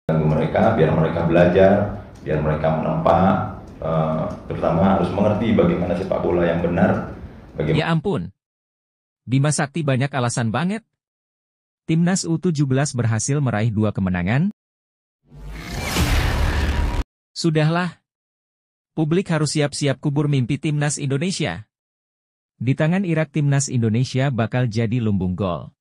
Ganggu mereka, biar mereka belajar, biar mereka menempa, terutama harus mengerti bagaimana sepak bola yang benar. Ya ampun, Bima Sakti banyak alasan banget. Timnas U17 berhasil meraih 2 kemenangan. Sudahlah. Publik harus siap-siap kubur mimpi Timnas Indonesia. Di tangan Irak Timnas Indonesia bakal jadi lumbung gol.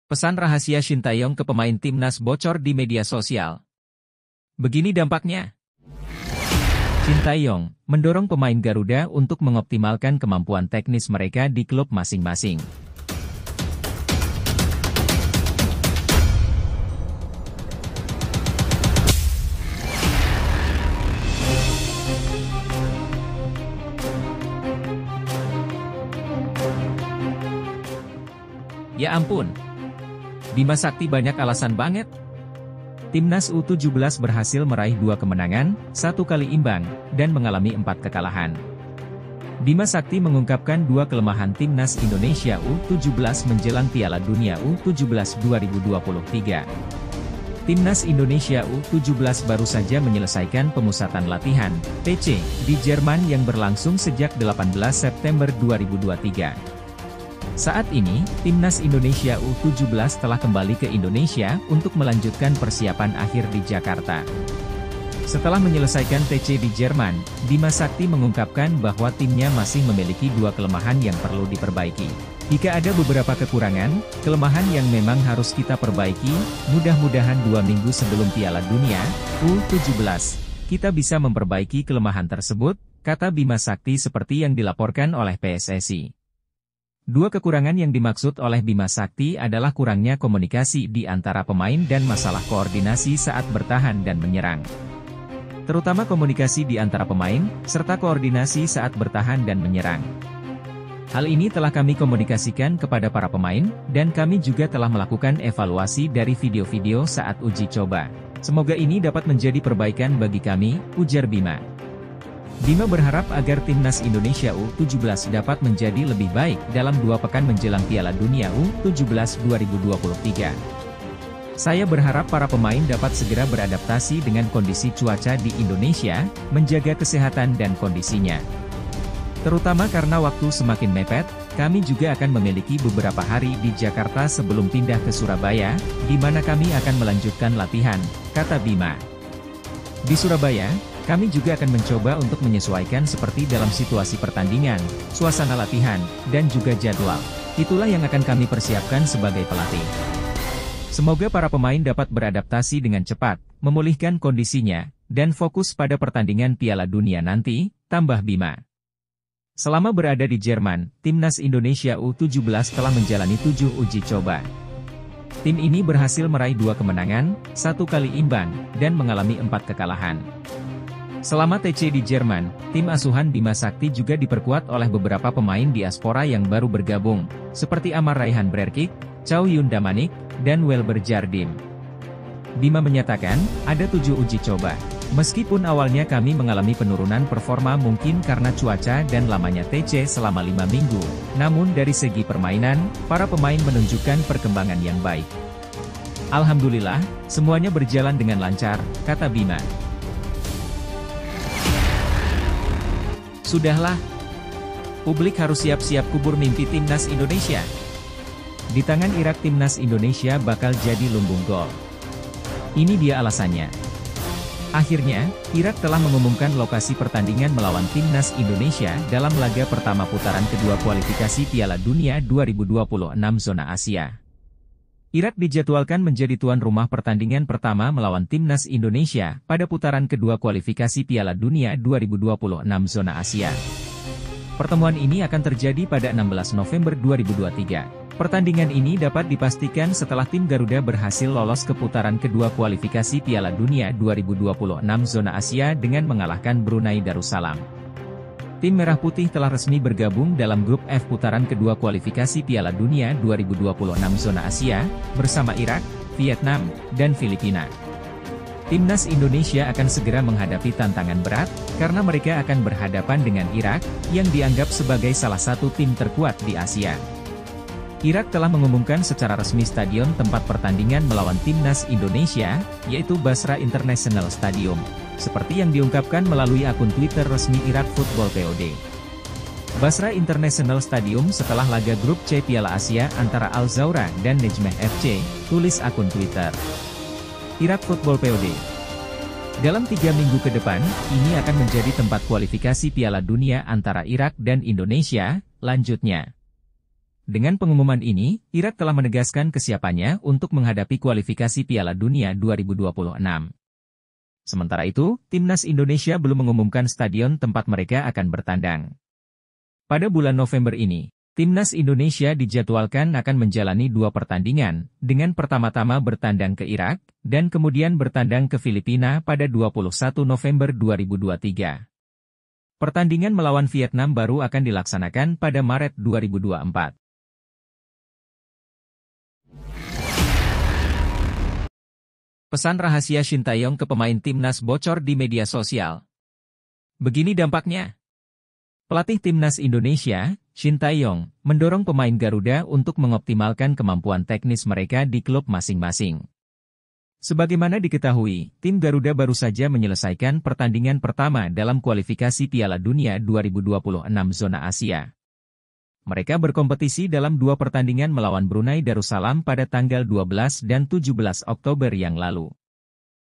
Pesan rahasia Shin Tae-yong ke pemain Timnas bocor di media sosial. Begini dampaknya. Shin Tae-yong mendorong pemain Garuda untuk mengoptimalkan kemampuan teknis mereka di klub masing-masing. Ya ampun, Bima Sakti banyak alasan banget. Timnas U17 berhasil meraih 2 kemenangan, 1 kali imbang, dan mengalami 4 kekalahan. Bima Sakti mengungkapkan 2 kelemahan Timnas Indonesia U17 menjelang Piala Dunia U17 2023. Timnas Indonesia U17 baru saja menyelesaikan pemusatan latihan, PC, di Jerman yang berlangsung sejak 18 September 2023. Saat ini, Timnas Indonesia U17 telah kembali ke Indonesia untuk melanjutkan persiapan akhir di Jakarta. Setelah menyelesaikan TC di Jerman, Bima Sakti mengungkapkan bahwa timnya masih memiliki 2 kelemahan yang perlu diperbaiki. Jika ada beberapa kekurangan, kelemahan yang memang harus kita perbaiki, mudah-mudahan 2 minggu sebelum Piala Dunia U17, kita bisa memperbaiki kelemahan tersebut, kata Bima Sakti seperti yang dilaporkan oleh PSSI. 2 kekurangan yang dimaksud oleh Bima Sakti adalah kurangnya komunikasi di antara pemain dan masalah koordinasi saat bertahan dan menyerang. Terutama komunikasi di antara pemain, serta koordinasi saat bertahan dan menyerang. Hal ini telah kami komunikasikan kepada para pemain, dan kami juga telah melakukan evaluasi dari video-video saat uji coba. Semoga ini dapat menjadi perbaikan bagi kami, ujar Bima. Bima berharap agar Timnas Indonesia U17 dapat menjadi lebih baik dalam 2 pekan menjelang Piala Dunia U17 2023. Saya berharap para pemain dapat segera beradaptasi dengan kondisi cuaca di Indonesia, menjaga kesehatan dan kondisinya. Terutama karena waktu semakin mepet, kami juga akan memiliki beberapa hari di Jakarta sebelum pindah ke Surabaya, di mana kami akan melanjutkan latihan, kata Bima. Di Surabaya, kami juga akan mencoba untuk menyesuaikan seperti dalam situasi pertandingan, suasana latihan, dan juga jadwal. Itulah yang akan kami persiapkan sebagai pelatih. Semoga para pemain dapat beradaptasi dengan cepat, memulihkan kondisinya, dan fokus pada pertandingan Piala Dunia nanti, tambah Bima. Selama berada di Jerman, Timnas Indonesia U17 telah menjalani 7 uji coba. Tim ini berhasil meraih 2 kemenangan, 1 kali imbang, dan mengalami 4 kekalahan. Selama TC di Jerman, tim asuhan Bima Sakti juga diperkuat oleh beberapa pemain diaspora yang baru bergabung, seperti Amar Raihan Brerkik, Chow Yun Damanik, dan Welber Jardim. Bima menyatakan, ada 7 uji coba. Meskipun awalnya kami mengalami penurunan performa mungkin karena cuaca dan lamanya TC selama 5 minggu, namun dari segi permainan, para pemain menunjukkan perkembangan yang baik. Alhamdulillah, semuanya berjalan dengan lancar, kata Bima. Sudahlah. Publik harus siap-siap kubur mimpi Timnas Indonesia. Di tangan Irak Timnas Indonesia bakal jadi lumbung gol. Ini dia alasannya. Akhirnya, Irak telah mengumumkan lokasi pertandingan melawan Timnas Indonesia dalam laga pertama putaran kedua kualifikasi Piala Dunia 2026 Zona Asia. Irak dijadwalkan menjadi tuan rumah pertandingan pertama melawan Timnas Indonesia pada putaran kedua kualifikasi Piala Dunia 2026 Zona Asia. Pertemuan ini akan terjadi pada 16 November 2023. Pertandingan ini dapat dipastikan setelah tim Garuda berhasil lolos ke putaran kedua kualifikasi Piala Dunia 2026 Zona Asia dengan mengalahkan Brunei Darussalam. Tim Merah Putih telah resmi bergabung dalam grup F putaran kedua kualifikasi Piala Dunia 2026 Zona Asia, bersama Irak, Vietnam, dan Filipina. Timnas Indonesia akan segera menghadapi tantangan berat, karena mereka akan berhadapan dengan Irak, yang dianggap sebagai salah satu tim terkuat di Asia. Irak telah mengumumkan secara resmi stadion tempat pertandingan melawan timnas Indonesia, yaitu Basra International Stadium, seperti yang diungkapkan melalui akun Twitter resmi Irak Football POD. Basra International Stadium setelah laga grup C Piala Asia antara Al Zawra dan Nejmeh FC, tulis akun Twitter Irak Football POD. Dalam 3 minggu ke depan, ini akan menjadi tempat kualifikasi Piala Dunia antara Irak dan Indonesia, lanjutnya. Dengan pengumuman ini, Irak telah menegaskan kesiapannya untuk menghadapi kualifikasi Piala Dunia 2026. Sementara itu, timnas Indonesia belum mengumumkan stadion tempat mereka akan bertandang. Pada bulan November ini, timnas Indonesia dijadwalkan akan menjalani 2 pertandingan, dengan pertama-tama bertandang ke Irak, dan kemudian bertandang ke Filipina pada 21 November 2023. Pertandingan melawan Vietnam baru akan dilaksanakan pada Maret 2024. Pesan rahasia Shin Tae-yong ke pemain timnas bocor di media sosial. Begini dampaknya. Pelatih timnas Indonesia, Shin Tae-yong, mendorong pemain Garuda untuk mengoptimalkan kemampuan teknis mereka di klub masing-masing. Sebagaimana diketahui, tim Garuda baru saja menyelesaikan pertandingan pertama dalam kualifikasi Piala Dunia 2026 zona Asia. Mereka berkompetisi dalam 2 pertandingan melawan Brunei Darussalam pada tanggal 12 dan 17 Oktober yang lalu.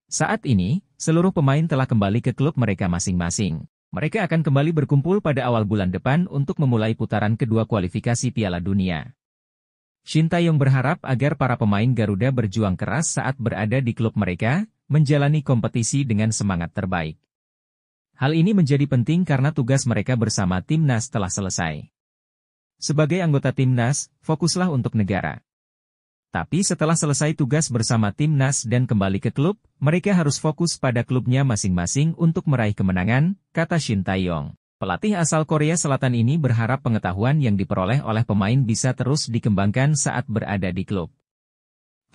Saat ini, seluruh pemain telah kembali ke klub mereka masing-masing. Mereka akan kembali berkumpul pada awal bulan depan untuk memulai putaran kedua kualifikasi Piala Dunia. Shin Tae-yong berharap agar para pemain Garuda berjuang keras saat berada di klub mereka, menjalani kompetisi dengan semangat terbaik. Hal ini menjadi penting karena tugas mereka bersama timnas telah selesai. Sebagai anggota timnas, fokuslah untuk negara. Tapi setelah selesai tugas bersama timnas dan kembali ke klub, mereka harus fokus pada klubnya masing-masing untuk meraih kemenangan, kata Shin Tae-yong. Pelatih asal Korea Selatan ini berharap pengetahuan yang diperoleh oleh pemain bisa terus dikembangkan saat berada di klub.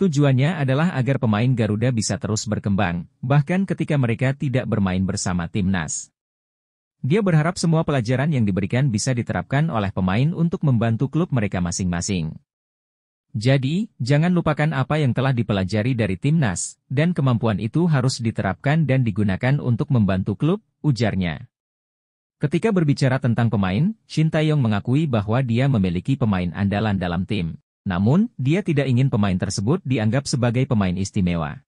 Tujuannya adalah agar pemain Garuda bisa terus berkembang, bahkan ketika mereka tidak bermain bersama timnas. Dia berharap semua pelajaran yang diberikan bisa diterapkan oleh pemain untuk membantu klub mereka masing-masing. Jadi, jangan lupakan apa yang telah dipelajari dari timnas, dan kemampuan itu harus diterapkan dan digunakan untuk membantu klub, ujarnya. Ketika berbicara tentang pemain, Shin Tae-yong mengakui bahwa dia memiliki pemain andalan dalam tim. Namun, dia tidak ingin pemain tersebut dianggap sebagai pemain istimewa.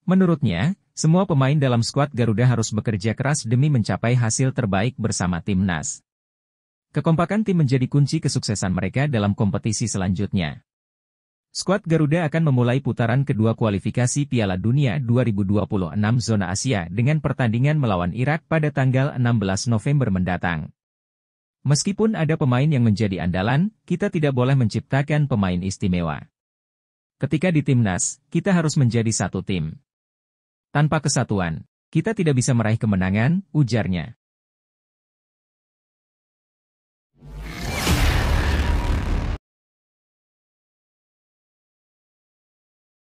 Menurutnya, semua pemain dalam skuad Garuda harus bekerja keras demi mencapai hasil terbaik bersama timnas. Kekompakan tim menjadi kunci kesuksesan mereka dalam kompetisi selanjutnya. Skuad Garuda akan memulai putaran kedua kualifikasi Piala Dunia 2026 zona Asia dengan pertandingan melawan Irak pada tanggal 16 November mendatang. Meskipun ada pemain yang menjadi andalan, kita tidak boleh menciptakan pemain istimewa. Ketika di timnas, kita harus menjadi satu tim. Tanpa kesatuan, kita tidak bisa meraih kemenangan, ujarnya.